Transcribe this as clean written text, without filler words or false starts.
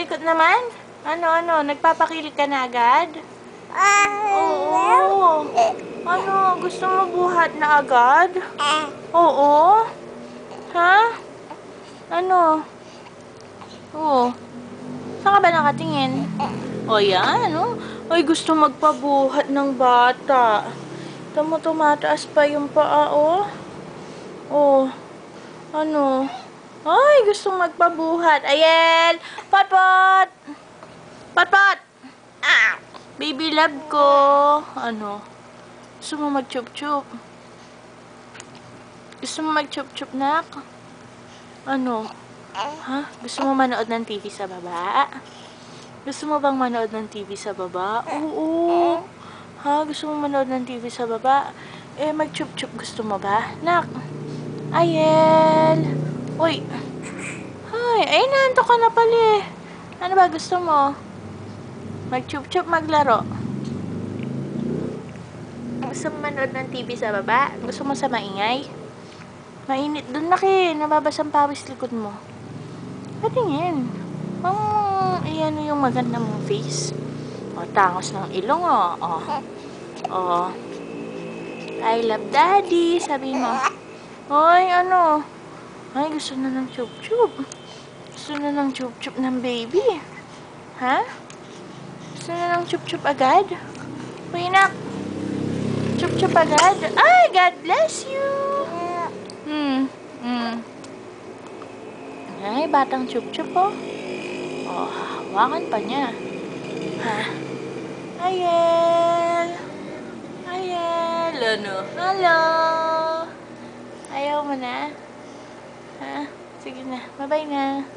likot naman? Ano? Nagpapakilig ka na agad? Oo. Ano? Gusto mo buhat na agad? Oo. Ha? Ano? Oo. Saan ka ba nakatingin? O yan, oh. Ay, gusto magpabuhat ng bata. Tamo, tumataas pa yung paa, oh. Oh. Ano? Ay, gusto magpabuhat. Ayel! Potpot! Potpot! Baby love ko. Ano? Gusto mo mag-chup-chup? Gusto mo mag-chup-chup, nak? Ano? Ha? Gusto mo manood ng TV sa baba? Gusto mo bang manood ng TV sa baba? Oo. Ha? Gusto mo manood ng TV sa baba? Eh, mag-chup-chup gusto mo ba? Nak! Ayel! Uy! Ay, nanto ka na pala eh. Ano ba gusto mo? Mag-chup-chup, maglaro? Gusto mo manood ng TV sa baba? Gusto mo sa maingay? Mainit dun, laki. Nababasang pawis likod mo. Patingin. Iyan yung maganda mong face. O, tangos ng ilong, o. O. I love daddy, sabi mo. Ay, ano? Ay, gusto na ng chup-chup. Gusto na ng chup-chup ng baby. Ha? Gusto na ng chup-chup agad? Uy, nak. Chup-chup agad? Ay, God bless you. Ay, batang chup-chup, oh. Oh, hawakan pa niya. Ha? Ayel! Ano? Hello! Ayaw mo na? Ha? Sige na. Bye-bye na.